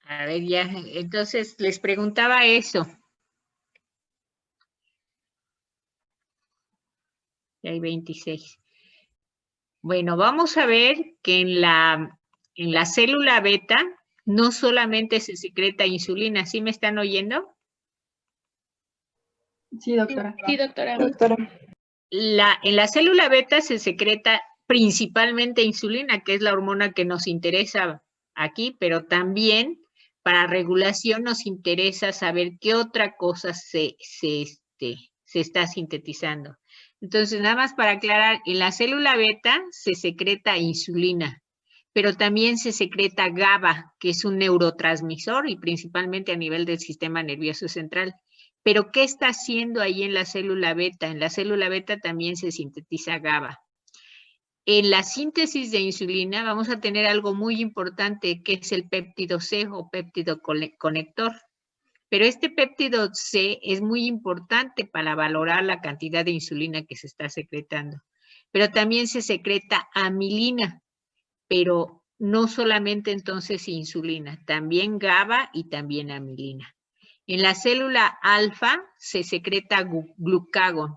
A ver, ya, entonces les preguntaba eso. Ya hay 26. Bueno, vamos a ver que en la célula beta no solamente se secreta insulina. ¿Sí me están oyendo? Sí, doctora. Sí, doctora. En la célula beta se secreta principalmente insulina, que es la hormona que nos interesa aquí, pero también para regulación nos interesa saber qué otra cosa se está sintetizando. Entonces, nada más para aclarar, en la célula beta se secreta insulina, pero también se secreta GABA, que es un neurotransmisor y principalmente a nivel del sistema nervioso central. Pero, ¿qué está haciendo ahí en la célula beta? En la célula beta también se sintetiza GABA. En la síntesis de insulina vamos a tener algo muy importante, que es el péptido C o péptido conector. Pero este péptido C es muy importante para valorar la cantidad de insulina que se está secretando. Pero también se secreta amilina, pero no solamente entonces insulina, también GABA y también amilina. En la célula alfa se secreta glucagón,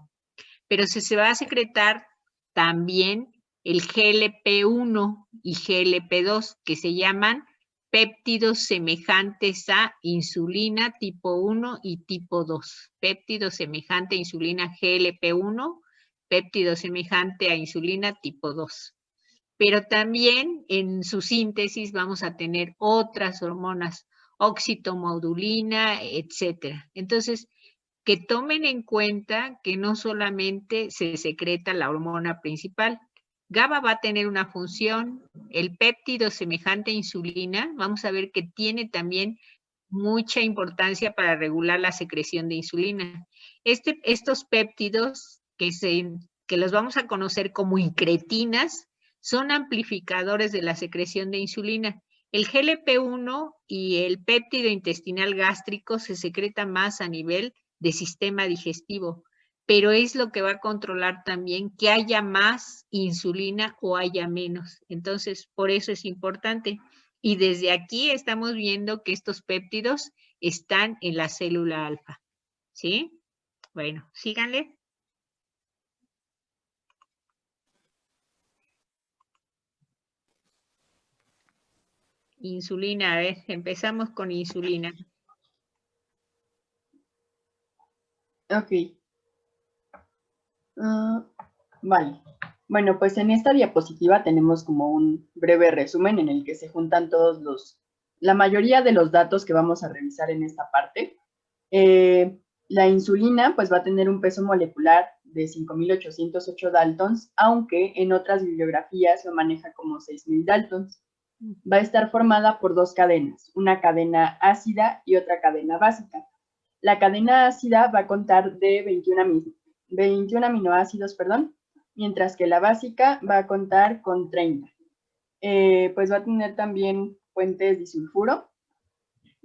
pero se va a secretar también el GLP-1 y GLP-2, que se llaman péptidos semejantes a insulina tipo 1 y tipo 2. Péptido semejante a insulina GLP-1, péptido semejante a insulina tipo 2. Pero también en su síntesis vamos a tener otras hormonas, oxitomodulina, etcétera. Entonces, que tomen en cuenta que no solamente se secreta la hormona principal. GABA va a tener una función, el péptido semejante a insulina, vamos a ver que tiene también mucha importancia para regular la secreción de insulina. Estos péptidos que los vamos a conocer como incretinas son amplificadores de la secreción de insulina. El GLP-1 y el péptido intestinal gástrico se secretan más a nivel de sistema digestivo, pero es lo que va a controlar también que haya más insulina o haya menos. Entonces, por eso es importante. Y desde aquí estamos viendo que estos péptidos están en la célula alfa. ¿Sí? Bueno, síganle. Insulina, a ver, empezamos con insulina. Ok. Vale. Bueno, pues en esta diapositiva tenemos como un breve resumen en el que se juntan la mayoría de los datos que vamos a revisar en esta parte. La insulina pues va a tener un peso molecular de 5.808 daltons, aunque en otras bibliografías lo maneja como 6.000 daltons. Va a estar formada por dos cadenas, una cadena ácida y otra cadena básica. La cadena ácida va a contar de 21 aminoácidos, mientras que la básica va a contar con 30. Pues va a tener también fuentes disulfuro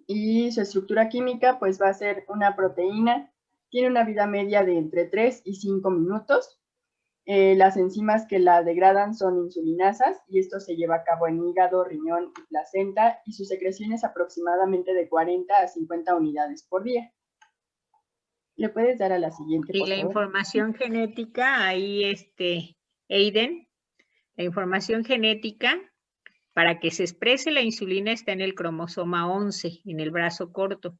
y su estructura química pues va a ser una proteína, tiene una vida media de entre 3 y 5 minutos. Las enzimas que la degradan son insulinasas y esto se lleva a cabo en hígado, riñón y placenta y su secreción es aproximadamente de 40 a 50 unidades por día. ¿Le puedes dar a la siguiente, por favor? Y la información genética, ahí Aiden, la información genética para que se exprese la insulina está en el cromosoma 11, en el brazo corto.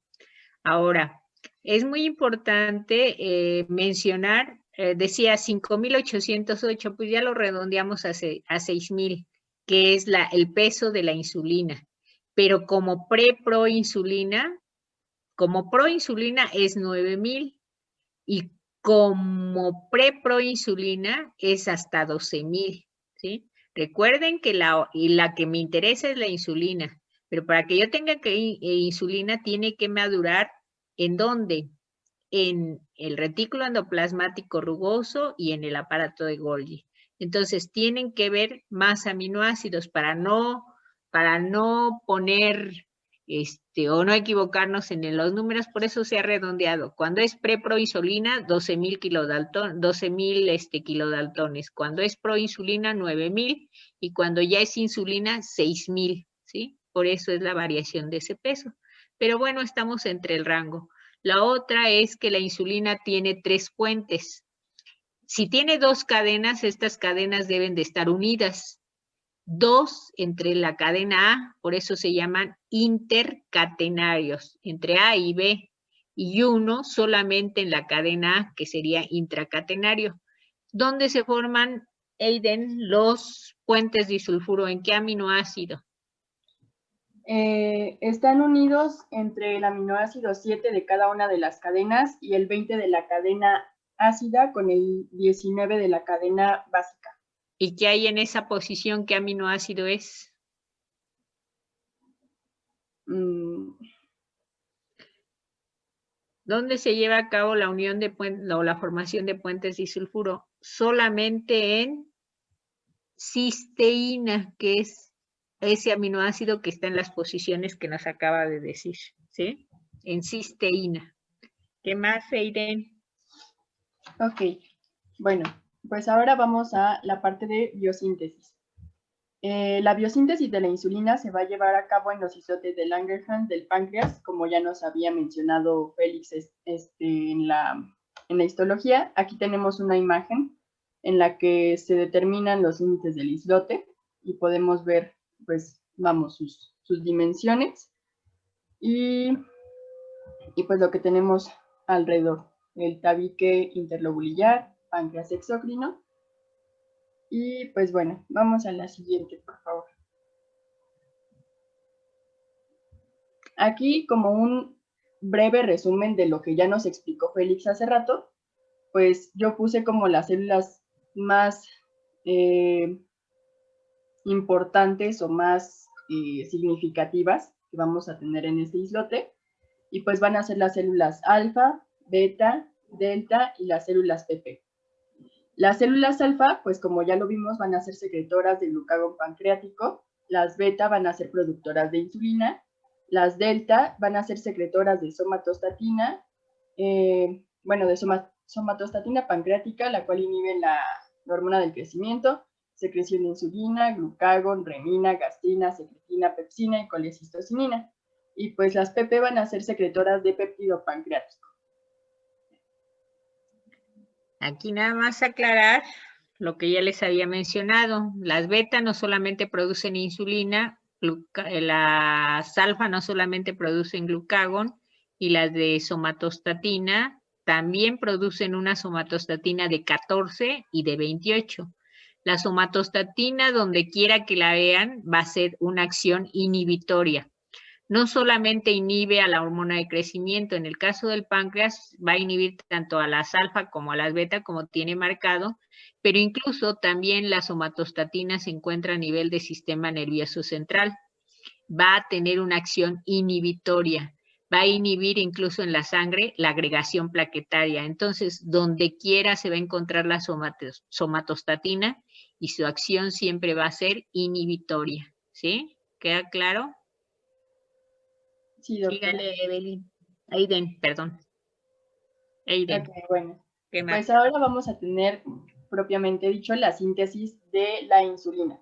Ahora, es muy importante mencionar, decía 5.808, pues ya lo redondeamos a 6.000, que es el peso de la insulina. Pero como proinsulina es 9.000 y como proinsulina es hasta 12.000, ¿sí? Recuerden que la que me interesa es la insulina, pero para que yo tenga insulina tiene que madurar, ¿en dónde? En el retículo endoplasmático rugoso y en el aparato de Golgi. Entonces, tienen que ver más aminoácidos para no poner o no equivocarnos en los números, por eso se ha redondeado. Cuando es proinsulina, 12.000 kilodaltones. Cuando es proinsulina, 9.000, y cuando ya es insulina, 6.000, ¿sí? por eso es la variación de ese peso. Pero bueno, estamos entre el rango. La otra es que la insulina tiene 3 puentes. Si tiene 2 cadenas, estas cadenas deben de estar unidas. 2 entre la cadena A, por eso se llaman intercatenarios, entre A y B, y 1 solamente en la cadena A, que sería intracatenario. ¿Dónde se forman, Aiden, los puentes disulfuro? ¿En qué aminoácido? Están unidos entre el aminoácido 7 de cada una de las cadenas y el 20 de la cadena ácida con el 19 de la cadena básica. ¿Y qué hay en esa posición? ¿Qué aminoácido es? ¿Dónde se lleva a cabo la unión de puentes o la formación de puentes disulfuro? Solamente en cisteína, que es ese aminoácido que está en las posiciones que nos acaba de decir, ¿sí? En cisteína. ¿Qué más, Aiden? Ok, bueno, pues ahora vamos a la parte de biosíntesis. La biosíntesis de la insulina se va a llevar a cabo en los islotes de Langerhans del páncreas, como ya nos había mencionado Félix en la histología. Aquí tenemos una imagen en la que se determinan los límites del islote y podemos ver, pues, vamos, sus dimensiones y pues lo que tenemos alrededor, el tabique interlobular, páncreas exócrino. Y pues bueno, vamos a la siguiente, por favor. Aquí, como un breve resumen de lo que ya nos explicó Félix hace rato, pues yo puse como las células más importantes o más significativas que vamos a tener en este islote, y pues van a ser las células alfa, beta, delta y las células PP. Las células alfa, pues como ya lo vimos, van a ser secretoras de glucagón pancreático, las beta van a ser productoras de insulina, las delta van a ser secretoras de somatostatina, de somatostatina pancreática, la cual inhibe la hormona del crecimiento, secreción de insulina, glucagón, renina, gastrina, secretina, pepsina y colecistocinina. Y pues las PP van a ser secretoras de péptido pancreático. Aquí nada más aclarar lo que ya les había mencionado. Las beta no solamente producen insulina, las alfa no solamente producen glucagón, y las de somatostatina también producen una somatostatina de 14 y de 28. La somatostatina, donde quiera que la vean, va a ser una acción inhibitoria. No solamente inhibe a la hormona de crecimiento, en el caso del páncreas va a inhibir tanto a las alfa como a las beta, como tiene marcado, pero incluso también la somatostatina se encuentra a nivel del sistema nervioso central. Va a tener una acción inhibitoria, va a inhibir incluso en la sangre la agregación plaquetaria. Entonces, donde quiera se va a encontrar la somatostatina y su acción siempre va a ser inhibitoria. ¿Sí? ¿Queda claro? Sí, doctora. Dígale, Evelyn. Aiden, perdón. Aiden. Ok, bueno. ¿Qué más? Pues ahora vamos a tener, propiamente dicho, la síntesis de la insulina.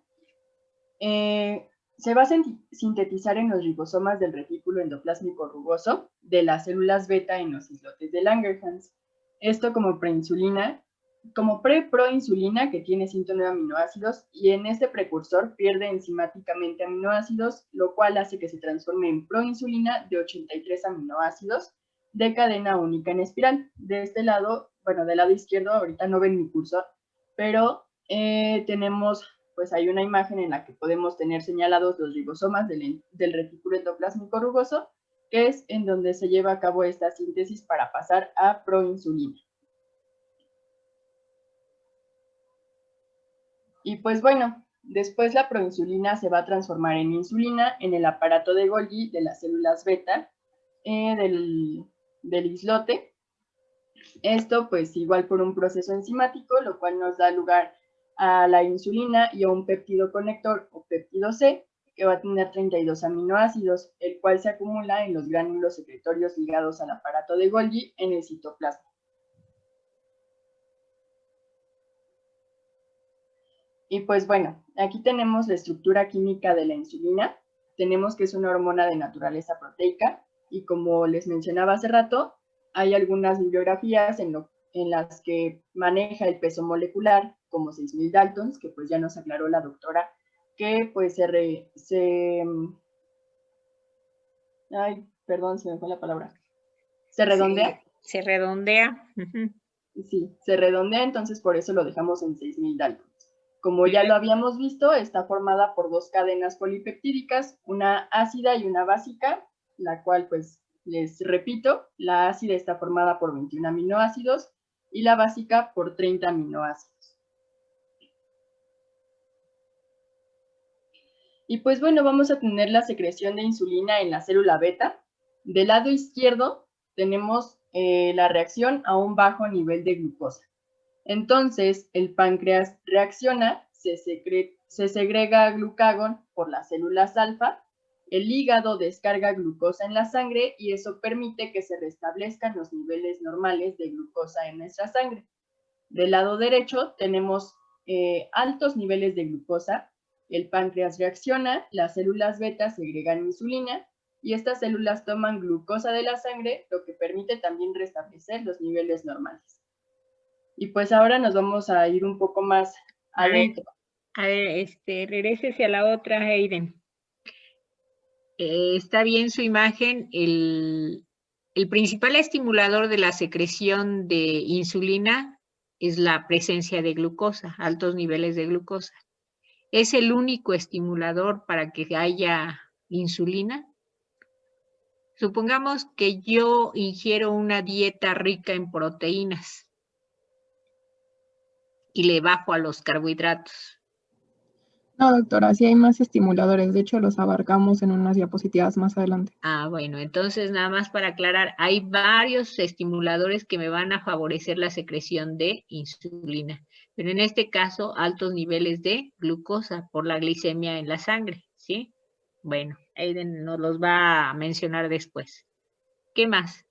Se va a sintetizar en los ribosomas del retículo endoplásmico rugoso de las células beta en los islotes de Langerhans. Esto como preinsulina, como proinsulina que tiene 109 aminoácidos, y en este precursor pierde enzimáticamente aminoácidos, lo cual hace que se transforme en proinsulina de 83 aminoácidos de cadena única en espiral. De este lado, bueno, del lado izquierdo, ahorita no ven mi cursor, pero tenemos, pues hay una imagen en la que podemos tener señalados los ribosomas del retículo endoplásmico rugoso, que es en donde se lleva a cabo esta síntesis para pasar a proinsulina. Y pues bueno, después la proinsulina se va a transformar en insulina en el aparato de Golgi de las células beta del islote. Esto pues igual por un proceso enzimático, lo cual nos da lugar a la insulina y a un péptido conector o péptido C, que va a tener 32 aminoácidos, el cual se acumula en los gránulos secretorios ligados al aparato de Golgi en el citoplasma. Y pues bueno, aquí tenemos la estructura química de la insulina. tenemos que es una hormona de naturaleza proteica y como les mencionaba hace rato, hay algunas bibliografías en las que maneja el peso molecular como 6.000 Daltons, que pues ya nos aclaró la doctora, que pues ay, perdón, se me fue la palabra. ¿Se redondea? Se redondea. Sí, se redondea, entonces por eso lo dejamos en 6.000 Daltons. Como ya lo habíamos visto, está formada por dos cadenas polipeptídicas, una ácida y una básica, la cual pues les repito, la ácida está formada por 21 aminoácidos y la básica por 30 aminoácidos. Y pues bueno, vamos a tener la secreción de insulina en la célula beta. Del lado izquierdo tenemos la reacción a un bajo nivel de glucosa. Entonces, el páncreas reacciona, se segrega glucagón por las células alfa, el hígado descarga glucosa en la sangre y eso permite que se restablezcan los niveles normales de glucosa en nuestra sangre. Del lado derecho tenemos altos niveles de glucosa, el páncreas reacciona, las células beta segregan insulina y estas células toman glucosa de la sangre, lo que permite también restablecer los niveles normales. Y pues ahora nos vamos a ir un poco más adentro. A ver, regrésese a la otra, Aiden. Está bien su imagen. El principal estimulador de la secreción de insulina es la presencia de glucosa, altos niveles de glucosa. ¿Es el único estimulador para que haya insulina? Supongamos que yo ingiero una dieta rica en proteínas y le bajo a los carbohidratos. No, doctora, sí hay más estimuladores. De hecho, los abarcamos en unas diapositivas más adelante. Ah, bueno, entonces nada más para aclarar, hay varios estimuladores que me van a favorecer la secreción de insulina, pero en este caso, altos niveles de glucosa por la glicemia en la sangre, ¿sí? Bueno, Aiden nos los va a mencionar después. ¿Qué más?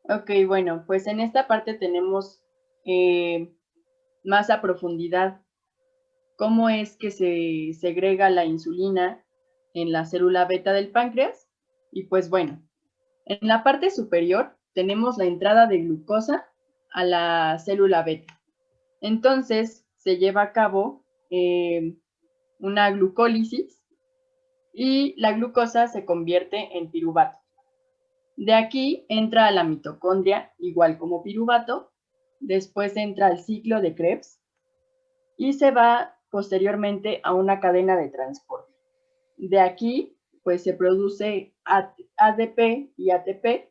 Ok, bueno, pues en esta parte tenemos más a profundidad cómo es que se segrega la insulina en la célula beta del páncreas. Y pues bueno, en la parte superior tenemos la entrada de glucosa a la célula beta. Entonces se lleva a cabo una glucólisis y la glucosa se convierte en piruvato. De aquí entra a la mitocondria, igual como piruvato, después entra al ciclo de Krebs y se va posteriormente a una cadena de transporte. De aquí, pues se produce ADP y ATP,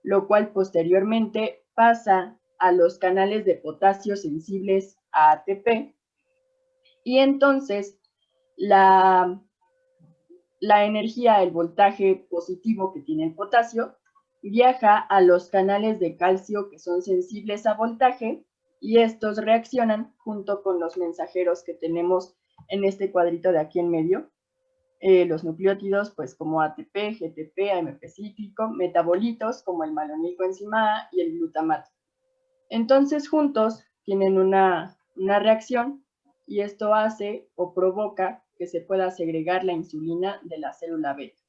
lo cual posteriormente pasa a los canales de potasio sensibles a ATP y entonces la energía, el voltaje positivo que tiene el potasio, viaja a los canales de calcio que son sensibles a voltaje y estos reaccionan junto con los mensajeros que tenemos en este cuadrito de aquí en medio, los nucleótidos pues como ATP, GTP, AMP cíclico, metabolitos como el malonilcoenzima A y el glutamato. Entonces juntos tienen una reacción y esto hace o provoca que se pueda segregar la insulina de la célula beta.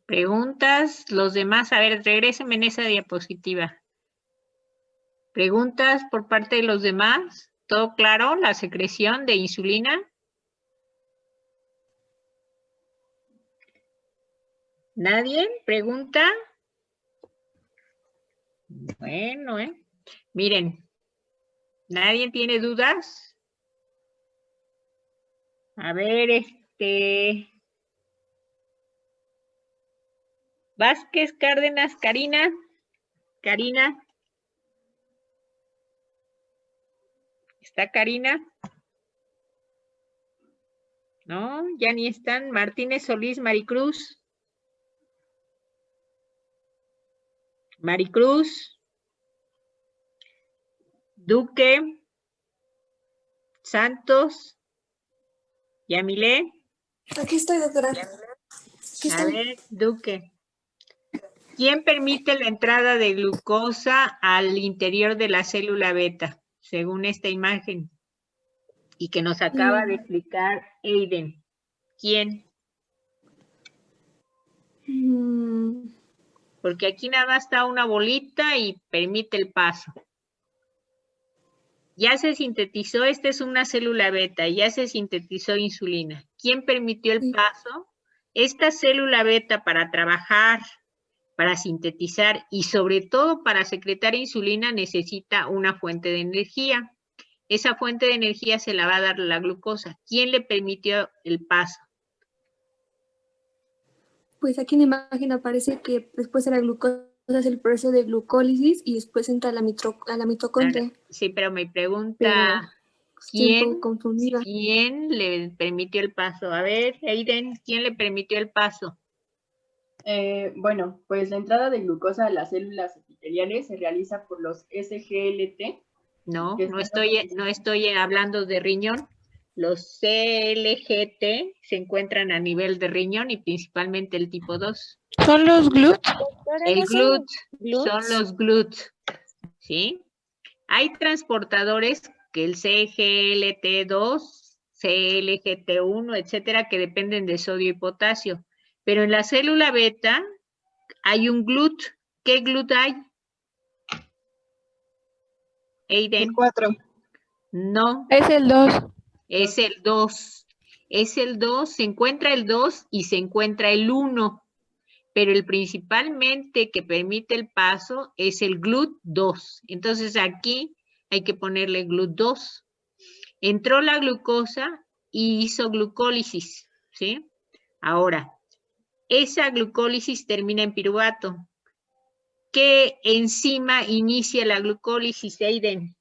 Preguntas, los demás, a ver, regrésenme en esa diapositiva. Preguntas por parte de los demás, ¿todo claro? La secreción de insulina. ¿Nadie? ¿Pregunta? Bueno, miren, ¿nadie tiene dudas? A ver, Vázquez, Cárdenas, Karina. Karina. ¿Está Karina? No, ya ni están. Martínez Solís, Maricruz. Maricruz. Duque. Santos. Yamilé. Aquí estoy, doctora. A ver, Duque. ¿Quién permite la entrada de glucosa al interior de la célula beta, según esta imagen? Y que nos acaba de explicar Aiden. ¿Quién? Porque aquí nada más está una bolita y permite el paso. Ya se sintetizó, esta es una célula beta, ya se sintetizó insulina. ¿Quién permitió el paso? Esta célula beta para trabajar, para sintetizar y sobre todo para secretar insulina necesita una fuente de energía. Esa fuente de energía se la va a dar la glucosa. ¿Quién le permitió el paso? Pues aquí en la imagen aparece que después de la glucosa es el proceso de glucólisis y después entra a la mitocondria. Sí, pero me pregunta, Pero estoy un poco confundida. ¿quién le permitió el paso? A ver, Aiden, ¿quién le permitió el paso? Bueno, pues la entrada de glucosa a las células epiteliales se realiza por los SGLT. No, no estoy hablando de riñón. Los CLGT se encuentran a nivel de riñón y principalmente el tipo 2. ¿Son los GLUT? El GLUT son los GLUT, ¿sí? Hay transportadores que el CGLT2, CLGT1, etcétera, que dependen de sodio y potasio. Pero en la célula beta hay un GLUT. ¿Qué GLUT hay? Aiden. El 4. No. Es el 2. Es el 2. Es el 2. Se encuentra el 2 y se encuentra el 1. Pero el principalmente que permite el paso es el GLUT2. Entonces aquí hay que ponerle GLUT2. Entró la glucosa y hizo glucólisis, ¿sí? Ahora, esa glucólisis termina en piruvato. ¿Qué enzima inicia la glucólisis, Aiden?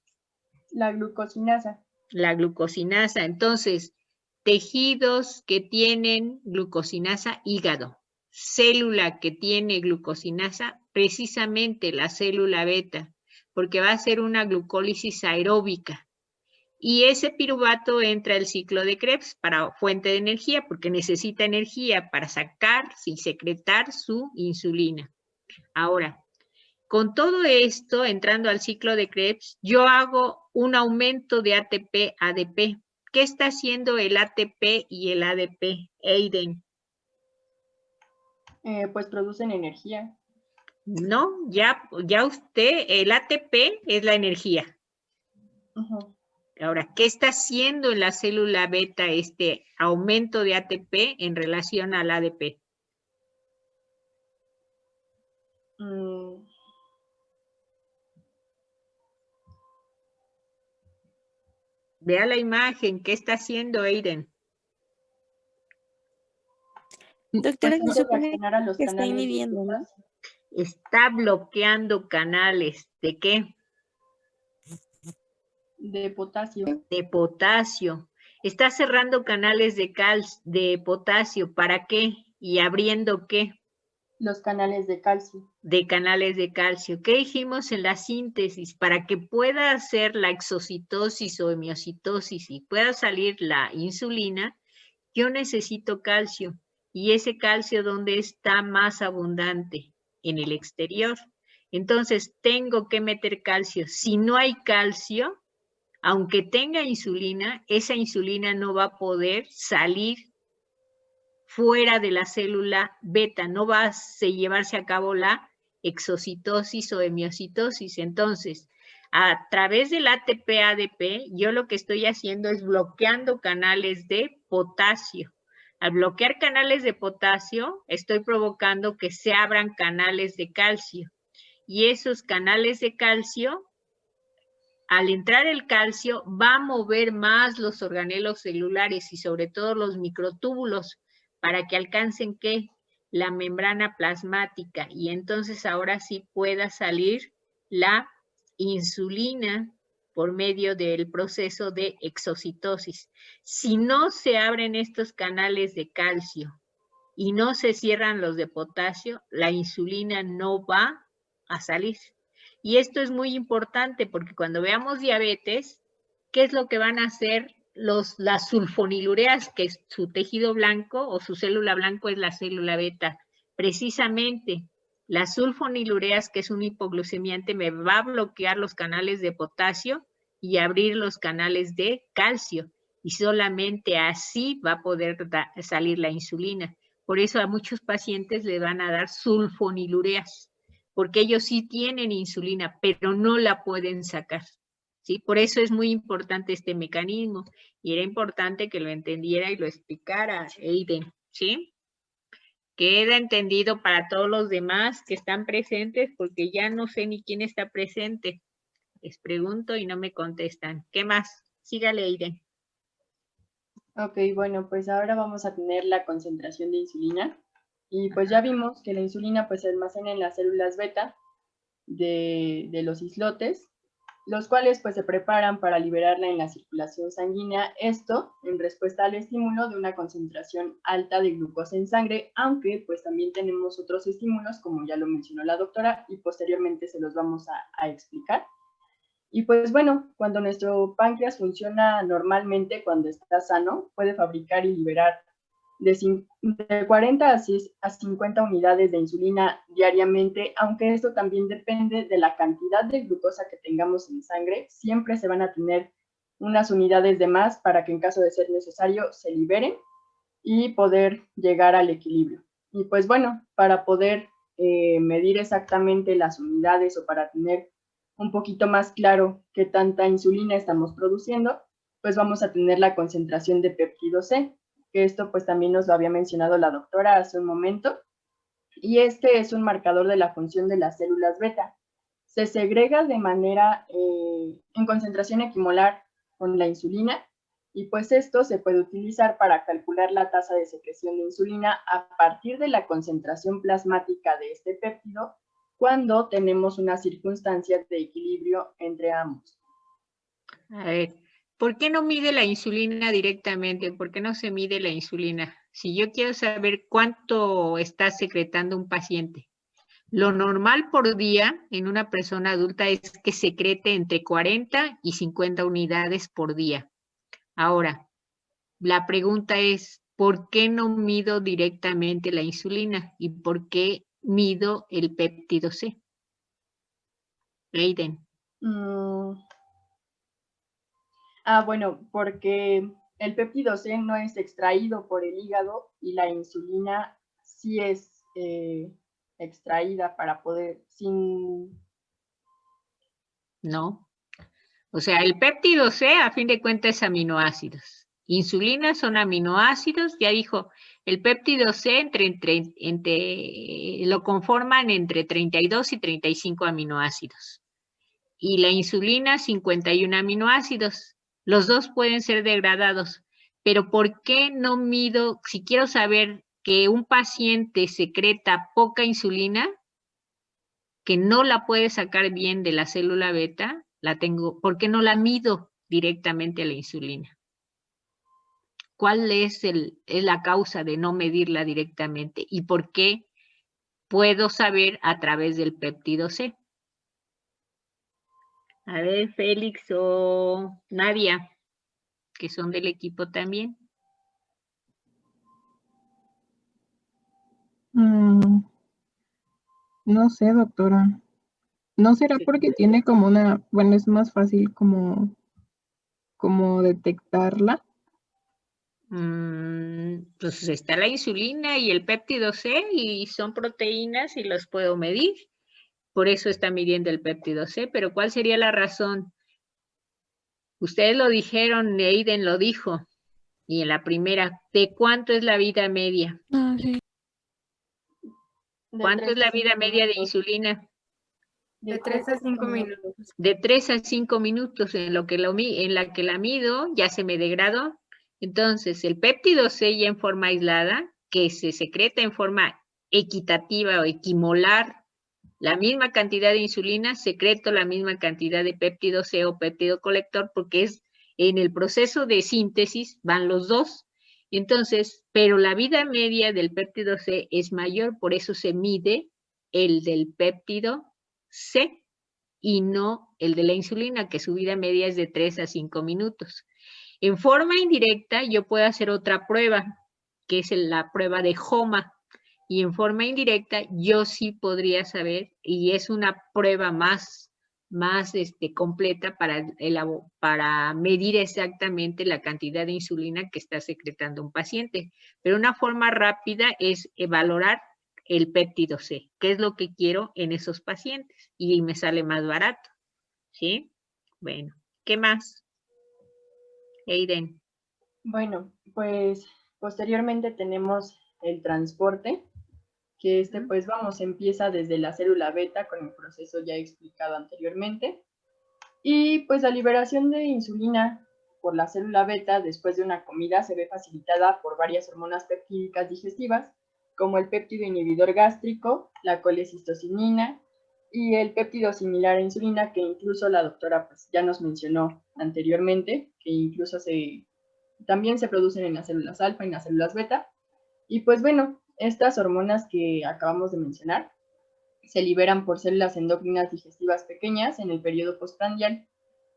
La glucosinasa. La glucosinasa. Entonces, tejidos que tienen glucosinasa, hígado. Célula que tiene glucosinasa, precisamente la célula beta, porque va a ser una glucólisis aeróbica. Y ese piruvato entra al ciclo de Krebs para fuente de energía, porque necesita energía para sacar y secretar su insulina. Ahora, con todo esto, entrando al ciclo de Krebs, yo hago un aumento de ATP-ADP. ¿Qué está haciendo el ATP y el ADP, Aiden? Pues producen energía. No, ya usted, el ATP es la energía. Ahora, ¿qué está haciendo en la célula beta este aumento de ATP en relación al ADP? Vea la imagen, ¿qué está haciendo Aiden? Doctora, Pues se supone reaccionar a los que está canales de inhibiendo, ¿no? potasio. Está bloqueando canales, ¿de qué? De potasio. De potasio. Está cerrando canales de potasio, ¿para qué? ¿Y abriendo qué? Los canales de calcio. De canales de calcio. ¿Qué dijimos en la síntesis? Para que pueda hacer la exocitosis o hemiocitosis y pueda salir la insulina, yo necesito calcio. ¿Y ese calcio dónde está más abundante? En el exterior. Entonces, tengo que meter calcio. Si no hay calcio, aunque tenga insulina, esa insulina no va a poder salir fuera de la célula beta, no va a llevarse a cabo la exocitosis o hemiocitosis. Entonces, a través del ATP-ADP, yo lo que estoy haciendo es bloqueando canales de potasio. Al bloquear canales de potasio, estoy provocando que se abran canales de calcio. Y esos canales de calcio, al entrar el calcio, va a mover más los organelos celulares y sobre todo los microtúbulos para que alcancen, ¿qué? La membrana plasmática. Y entonces ahora sí pueda salir la insulina por medio del proceso de exocitosis. Si no se abren estos canales de calcio y no se cierran los de potasio, la insulina no va a salir. Y esto es muy importante porque cuando veamos diabetes, ¿qué es lo que van a hacer las sulfonilureas, que es su tejido blanco o su célula blanco es la célula beta? Precisamente, las sulfonilureas, que es un hipoglucemiante, me va a bloquear los canales de potasio y abrir los canales de calcio. Y solamente así va a poder salir la insulina. Por eso a muchos pacientes le van a dar sulfonilureas, porque ellos sí tienen insulina, pero no la pueden sacar, ¿sí? Por eso es muy importante este mecanismo, y era importante que lo entendiera y lo explicara Eiden, ¿sí? Queda entendido para todos los demás que están presentes, porque ya no sé ni quién está presente. Les pregunto y no me contestan. ¿Qué más? Sígale, Eiden. Ok, bueno, pues ahora vamos a tener la concentración de insulina. Y pues ya vimos que la insulina pues se almacena en las células beta de los islotes, los cuales pues se preparan para liberarla en la circulación sanguínea, esto en respuesta al estímulo de una concentración alta de glucosa en sangre, aunque pues también tenemos otros estímulos, como ya lo mencionó la doctora, y posteriormente se los vamos a explicar. Y pues bueno, cuando nuestro páncreas funciona normalmente, cuando está sano, puede fabricar y liberar de 40 a 50 unidades de insulina diariamente, aunque esto también depende de la cantidad de glucosa que tengamos en sangre. Siempre se van a tener unas unidades de más para que en caso de ser necesario se liberen y poder llegar al equilibrio. Y pues bueno, para poder medir exactamente las unidades o para tener un poquito más claro qué tanta insulina estamos produciendo, pues vamos a tener la concentración de péptido C, que esto pues también nos lo había mencionado la doctora hace un momento, y este es un marcador de la función de las células beta. Se segrega de manera en concentración equimolar con la insulina, y pues esto se puede utilizar para calcular la tasa de secreción de insulina a partir de la concentración plasmática de este péptido cuando tenemos una circunstancia de equilibrio entre ambos. A ver, ¿por qué no mide la insulina directamente? ¿Por qué no se mide la insulina? Si yo quiero saber cuánto está secretando un paciente. Lo normal por día en una persona adulta es que secrete entre 40 y 50 unidades por día. Ahora, la pregunta es, ¿por qué no mido directamente la insulina? ¿Y por qué mido el péptido C? Leiden. Bueno, porque el péptido C no es extraído por el hígado y la insulina sí es extraída para poder, sin... No. O sea, el péptido C a fin de cuentas es aminoácidos. Insulina son aminoácidos, ya dijo, el péptido C lo conforman entre 32 y 35 aminoácidos. Y la insulina 51 aminoácidos. Los dos pueden ser degradados. Pero ¿por qué no mido? Si quiero saber que un paciente secreta poca insulina, que no la puede sacar bien de la célula beta, ¿por qué no la mido directamente a la insulina? ¿Cuál es la causa de no medirla directamente? ¿Y por qué puedo saber a través del péptido C? A ver, Félix o Nadia, que son del equipo también. No sé, doctora. ¿No será porque tiene como bueno, es más fácil como detectarla? Pues está la insulina y el péptido C y son proteínas y los puedo medir. Por eso está midiendo el péptido C, pero ¿cuál sería la razón? Ustedes lo dijeron, Eiden lo dijo, y en la primera, ¿de cuánto es la vida media? Ah, sí. ¿Cuánto es la vida media de insulina? De 3 a 5 minutos. De 3 a 5 minutos en la que la mido, ya se me degradó. Entonces, el péptido C ya en forma aislada, que se secreta en forma equitativa o equimolar, la misma cantidad de insulina, secreto la misma cantidad de péptido C o péptido colector, porque es en el proceso de síntesis, van los dos. Entonces, pero la vida media del péptido C es mayor, por eso se mide el del péptido C y no el de la insulina, que su vida media es de 3 a 5 minutos. En forma indirecta, yo puedo hacer otra prueba, que es la prueba de HOMA, y en forma indirecta yo sí podría saber, y es una prueba más más completa para medir exactamente la cantidad de insulina que está secretando un paciente. Pero una forma rápida es valorar el péptido C, que es lo que quiero en esos pacientes, y me sale más barato, ¿sí? Bueno, ¿qué más? Eiden. Bueno, pues posteriormente tenemos el transporte, que pues vamos, empieza desde la célula beta con el proceso ya explicado anteriormente. Y pues la liberación de insulina por la célula beta después de una comida se ve facilitada por varias hormonas peptídicas digestivas, como el péptido inhibidor gástrico, la colecistocinina y el péptido similar a insulina, que incluso la doctora pues ya nos mencionó anteriormente, que incluso también se producen en las células alfa y en las células beta. Y pues bueno, estas hormonas que acabamos de mencionar se liberan por células endocrinas digestivas pequeñas en el periodo postprandial,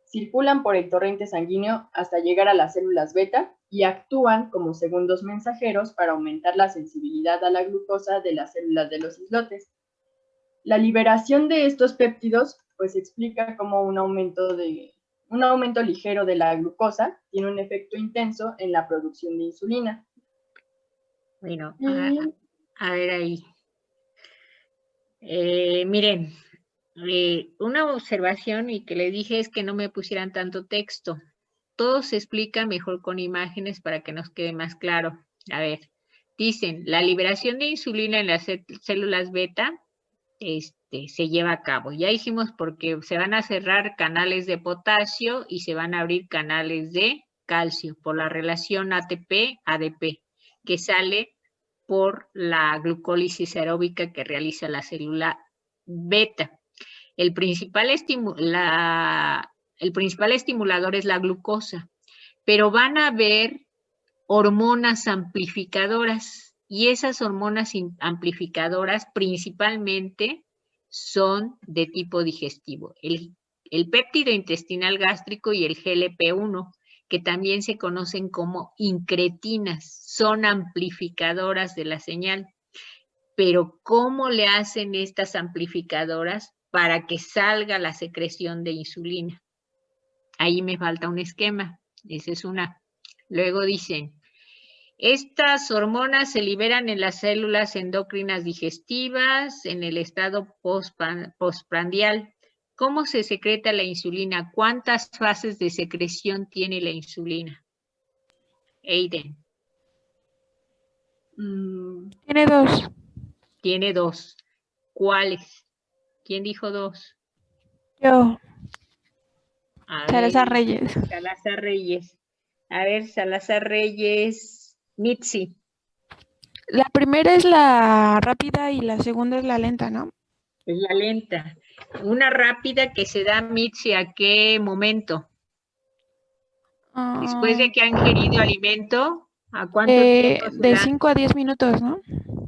circulan por el torrente sanguíneo hasta llegar a las células beta y actúan como segundos mensajeros para aumentar la sensibilidad a la glucosa de las células de los islotes. La liberación de estos péptidos pues explica cómo un aumento ligero de la glucosa tiene un efecto intenso en la producción de insulina. Bueno, a ver ahí. Miren, una observación y que le dije es que no me pusieran tanto texto. Todo se explica mejor con imágenes para que nos quede más claro. A ver, dicen, la liberación de insulina en las células beta se lleva a cabo. Ya dijimos porque se van a cerrar canales de potasio y se van a abrir canales de calcio por la relación ATP-ADP, que sale por la glucólisis aeróbica que realiza la célula beta. El principal estimulador es la glucosa, pero van a haber hormonas amplificadoras y esas hormonas amplificadoras principalmente son de tipo digestivo. El péptido intestinal gástrico y el GLP-1, que también se conocen como incretinas, son amplificadoras de la señal. Pero ¿cómo le hacen estas amplificadoras para que salga la secreción de insulina? Ahí me falta un esquema. Esa es una. Luego dicen, estas hormonas se liberan en las células endocrinas digestivas en el estado postprandial. ¿Cómo se secreta la insulina? ¿Cuántas fases de secreción tiene la insulina? Eiden. Tiene 2. Tiene 2. ¿Cuáles? ¿Quién dijo 2? Yo. Salazar Reyes. Salazar Reyes. A ver, Salazar Reyes. Mitzi. La primera es la rápida y la segunda es la lenta, ¿no? Es la lenta. Una rápida que se da, Mitzi, ¿a qué momento? Después de que ha ingerido alimento, ¿a cuánto tiempo se de da? 5 a 10 minutos, ¿no?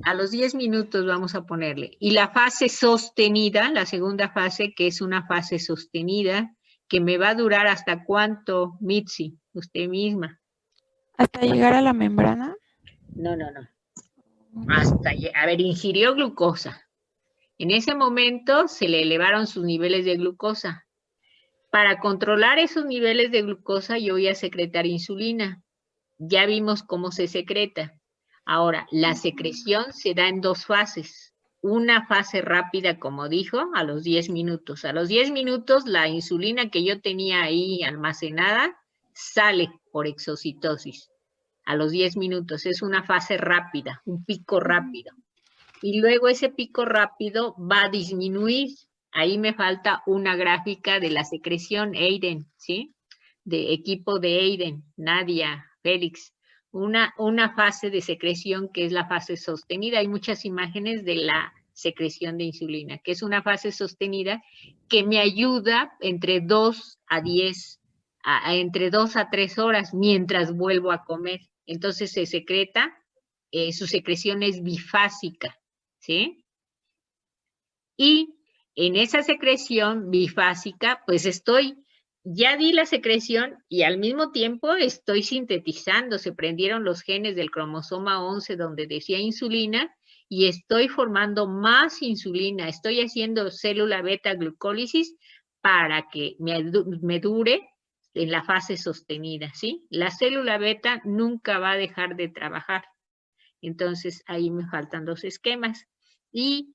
A los 10 minutos vamos a ponerle. Y la fase sostenida, la segunda fase, que es una fase sostenida, que me va a durar ¿hasta cuánto, Mitzi? Usted misma. ¿Hasta llegar a la membrana? No. A ver, ingirió glucosa. En ese momento se le elevaron sus niveles de glucosa. Para controlar esos niveles de glucosa yo voy a secretar insulina. Ya vimos cómo se secreta. Ahora, la secreción se da en 2 fases. Una fase rápida, como dijo, a los 10 minutos. A los 10 minutos la insulina que yo tenía ahí almacenada sale por exocitosis. A los 10 minutos es una fase rápida, un pico rápido. Y luego ese pico rápido va a disminuir. Ahí me falta una gráfica de la secreción, Eiden, ¿sí? De equipo de Eiden, Nadia, Félix. Una fase de secreción que es la fase sostenida. Hay muchas imágenes de la secreción de insulina, que es una fase sostenida que me ayuda entre 2 a 10, entre 2 a 3 horas mientras vuelvo a comer. Entonces se secreta, su secreción es bifásica, ¿sí? Y en esa secreción bifásica, pues ya di la secreción y al mismo tiempo estoy sintetizando, se prendieron los genes del cromosoma 11 donde decía insulina y estoy formando más insulina, estoy haciendo célula beta glucólisis para que me dure en la fase sostenida, ¿sí? La célula beta nunca va a dejar de trabajar. Entonces, ahí me faltan 2 esquemas. Y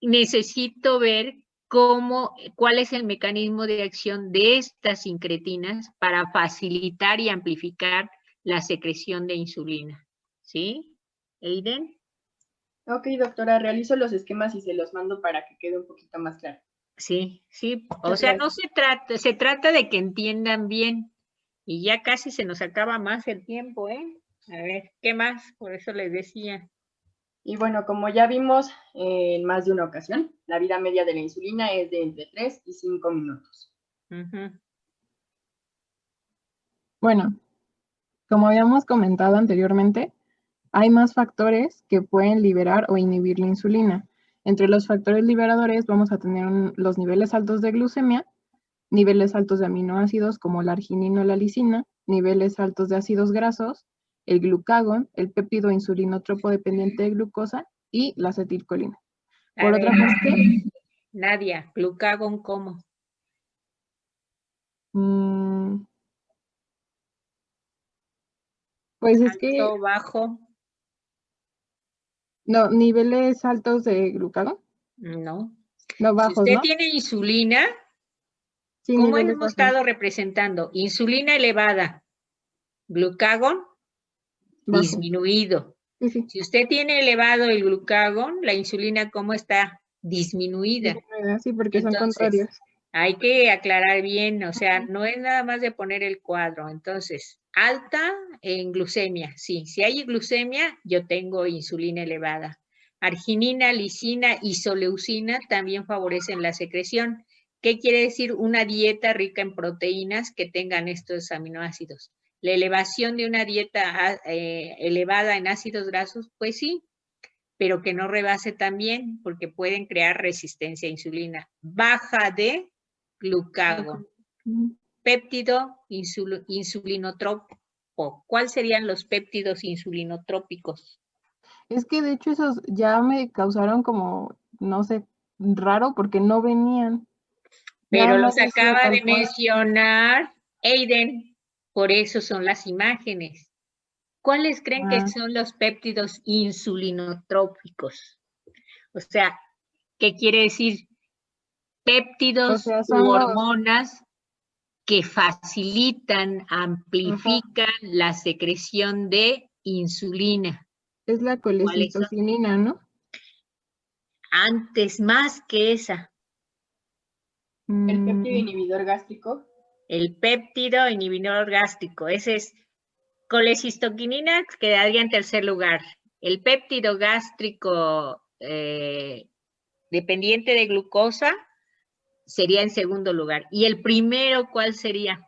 necesito ver cuál es el mecanismo de acción de estas incretinas para facilitar y amplificar la secreción de insulina. ¿Sí? ¿Eiden? Ok, doctora, realizo los esquemas y se los mando para que quede un poquito más claro. Sí, sí. O Muchas sea, gracias. se trata de que entiendan bien. Y ya casi se nos acaba más el tiempo, ¿eh? A ver, ¿qué más? Por eso les decía. Y bueno, como ya vimos en más de una ocasión, la vida media de la insulina es de entre 3 y 5 minutos. Bueno, como habíamos comentado anteriormente, hay más factores que pueden liberar o inhibir la insulina. Entre los factores liberadores vamos a tener los niveles altos de glucemia, niveles altos de aminoácidos como la arginina o la lisina, niveles altos de ácidos grasos, el glucagón, el péptido insulinotropo dependiente de glucosa y la acetilcolina. Por otra parte, Nadia, glucagón, ¿cómo? Pues es que, Alto, bajo, no, niveles altos de glucagón, no. no Si bajos, usted ¿no? tiene insulina, Sí, ¿cómo niveles hemos bajos. estado representando? Insulina elevada, glucagón Bajo. disminuido. Sí, sí. Si usted tiene elevado el glucagón, la insulina, ¿cómo está? Disminuida. Sí, porque son Entonces, contrarios. hay que aclarar bien, o sea, no es nada más de poner el cuadro. Entonces, alta en glucemia, sí. Si hay glucemia, yo tengo insulina elevada. Arginina, lisina, isoleucina también favorecen la secreción. ¿Qué quiere decir una dieta rica en proteínas que tengan estos aminoácidos? La elevación de una dieta elevada en ácidos grasos, pues sí, pero que no rebase también porque pueden crear resistencia a insulina. Baja de glucagón. Péptido insulinotrópico. ¿Cuáles serían los péptidos insulinotrópicos? Es que de hecho esos ya me causaron como, no sé, raro porque no venían. Nada Pero más los decía acaba tal de cual. mencionar Aiden. Por eso son las imágenes. ¿Cuáles creen que Ah, son los péptidos insulinotrópicos? O sea, ¿qué quiere decir? o Péptidos sea, u son los, hormonas que facilitan, ajá, amplifican la secreción de insulina. es la ¿Cuáles son? colecistocinina, ¿no? Antes, más que esa, El péptido Mm, inhibidor gástrico. el péptido inhibidor gástrico, ese es colecistoquinina, quedaría en tercer lugar. El péptido gástrico dependiente de glucosa sería en segundo lugar. ¿Y el primero cuál sería?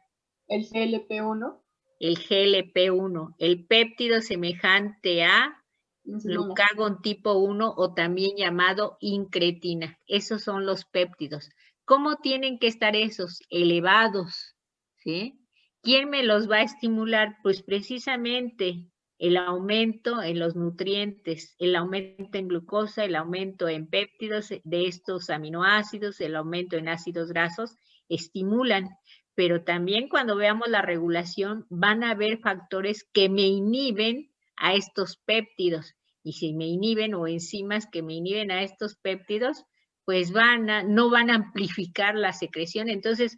El GLP-1. El GLP-1, el péptido semejante a Insulina. glucagón tipo 1 o también llamado incretina. Esos son los péptidos. ¿Cómo tienen que estar esos? Elevados, ¿sí? ¿Quién me los va a estimular? Pues precisamente el aumento en los nutrientes, el aumento en glucosa, el aumento en péptidos de estos aminoácidos, el aumento en ácidos grasos, estimulan. Pero también cuando veamos la regulación van a haber factores que me inhiben a estos péptidos. Y si me inhiben o enzimas que me inhiben a estos péptidos, pues no van a amplificar la secreción. Entonces,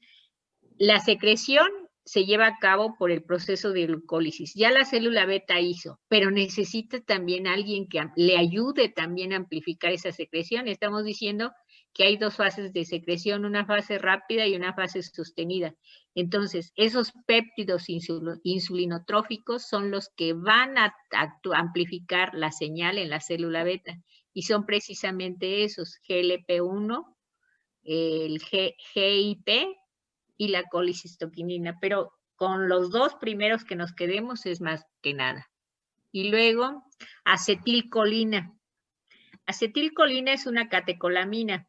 la secreción se lleva a cabo por el proceso de glucólisis. Ya la célula beta hizo, pero necesita también alguien que le ayude también a amplificar esa secreción. Estamos diciendo que hay 2 fases de secreción, una fase rápida y una fase sostenida. Entonces, esos péptidos insulinotróficos son los que van a amplificar la señal en la célula beta y son precisamente esos, GLP-1, el GIP y la colicistoquinina, pero con los 2 primeros que nos quedemos es más que nada. Y luego, acetilcolina. Acetilcolina es una catecolamina,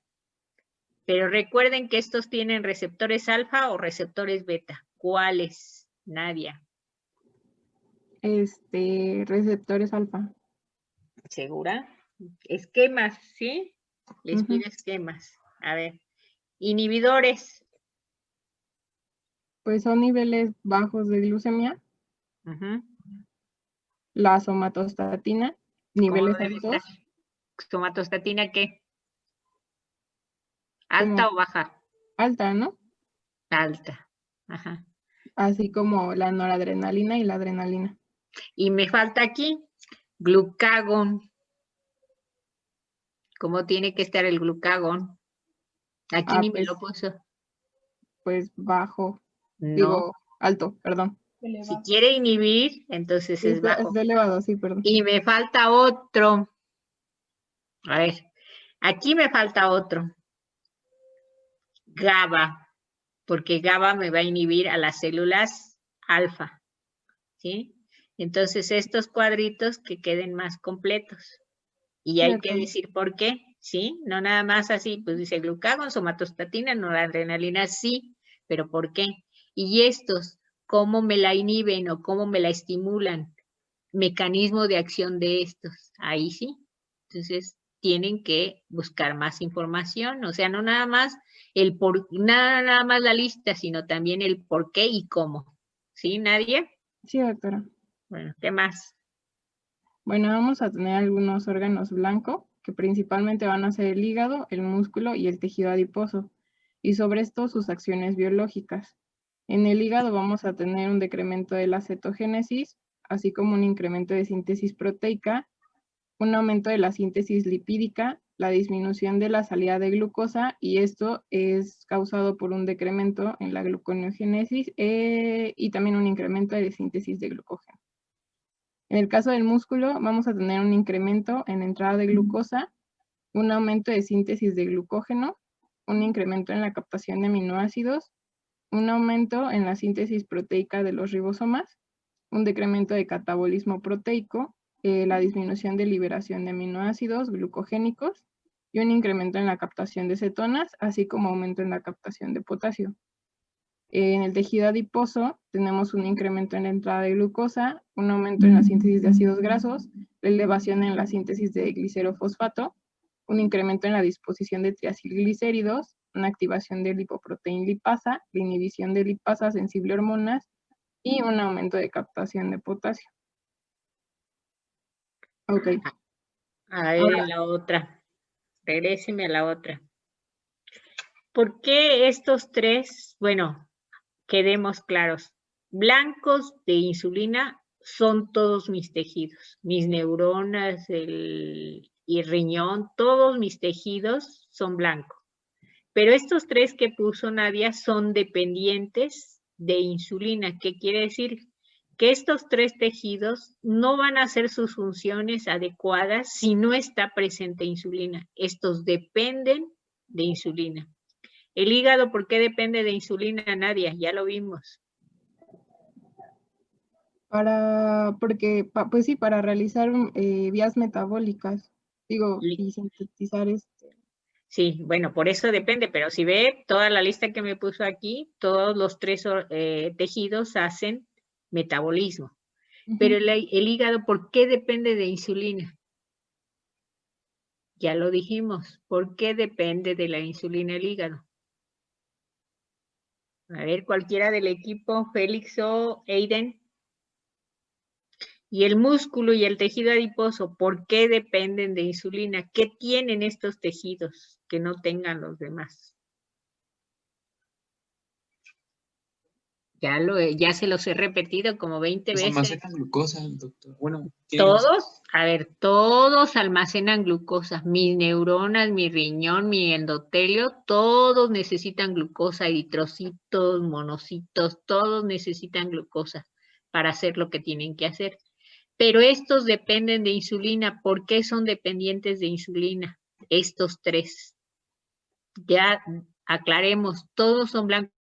pero recuerden que estos tienen receptores alfa o receptores beta. ¿Cuáles, Nadia? Receptores alfa. ¿Segura? Esquemas, ¿sí? Les pido esquemas. A ver, inhibidores. Pues son niveles bajos de glucemia, Ujú. la somatostatina, ¿Cómo niveles debe estar? altos, ¿Somatostatina qué? como ¿Alta o baja? alta, ¿no? Alta. Ajá. Así como la noradrenalina y la adrenalina. Y me falta aquí glucagón. ¿Cómo tiene que estar el glucagón? Aquí ni me Pues, lo puso. pues bajo, No. digo alto, perdón. Si quiere inhibir, entonces es bajo. Es de elevado, sí, perdón. Y me falta otro. A ver, aquí me falta otro. GABA, porque GABA me va a inhibir a las células alfa, ¿sí? Entonces estos cuadritos que queden más completos. Y Sí, hay de que acuerdo. decir por qué, ¿sí? No nada más así, pues dice glucagón, somatostatina, noradrenalina, sí, pero ¿por qué? Y estos, ¿cómo me la inhiben o cómo me la estimulan? Mecanismo de acción de estos, ahí sí. Entonces, tienen que buscar más información, o sea, no nada más nada más la lista, sino también el por qué y cómo. ¿Sí, Nadia? Sí, doctora. Bueno, ¿qué más? Bueno, vamos a tener algunos órganos blancos, que principalmente van a ser el hígado, el músculo y el tejido adiposo, y sobre esto sus acciones biológicas. En el hígado vamos a tener un decremento de la cetogénesis, así como un incremento de síntesis proteica, un aumento de la síntesis lipídica, la disminución de la salida de glucosa, y esto es causado por un decremento en la gluconeogénesis y también un incremento de síntesis de glucógeno. En el caso del músculo, vamos a tener un incremento en la entrada de glucosa, un aumento de síntesis de glucógeno, un incremento en la captación de aminoácidos, un aumento en la síntesis proteica de los ribosomas, un decremento de catabolismo proteico, la disminución de liberación de aminoácidos glucogénicos y un incremento en la captación de cetonas, así como aumento en la captación de potasio. En el tejido adiposo tenemos un incremento en la entrada de glucosa, un aumento en la síntesis de ácidos grasos, la elevación en la síntesis de glicerofosfato, un incremento en la disposición de triacilglicéridos, una activación de lipoproteína lipasa, la inhibición de lipasa sensible a hormonas y un aumento de captación de potasio. Ok. A ver, en la otra. Regréseme a la otra. ¿Por qué estos tres, bueno, quedemos claros, blancos de insulina son todos mis tejidos, mis neuronas y riñón, todos mis tejidos son blancos. Pero estos tres que puso Nadia son dependientes de insulina. ¿Qué quiere decir? Que estos tres tejidos no van a hacer sus funciones adecuadas si no está presente insulina. Estos dependen de insulina. El hígado, ¿por qué depende de insulina, Nadia? Ya lo vimos. Pues sí, para realizar vías metabólicas, digo, y sintetizar Sí, bueno, por eso depende, pero si ve toda la lista que me puso aquí, todos los tres tejidos hacen metabolismo. Pero el hígado, ¿por qué depende de insulina? Ya lo dijimos, ¿por qué depende de la insulina el hígado? A ver, cualquiera del equipo, Félix o Aiden. Y el músculo y el tejido adiposo, ¿por qué dependen de insulina? ¿Qué tienen estos tejidos que no tengan los demás? Ya se los he repetido como 20 Pues veces. almacenan glucosa, doctor. Bueno, ¿Todos? A ver, todos almacenan glucosa. Mis neuronas, mi riñón, mi endotelio, todos necesitan glucosa, eritrocitos, monocitos, todos necesitan glucosa para hacer lo que tienen que hacer. Pero estos dependen de insulina. ¿Por qué son dependientes de insulina? Estos tres. Ya aclaremos, todos son blancos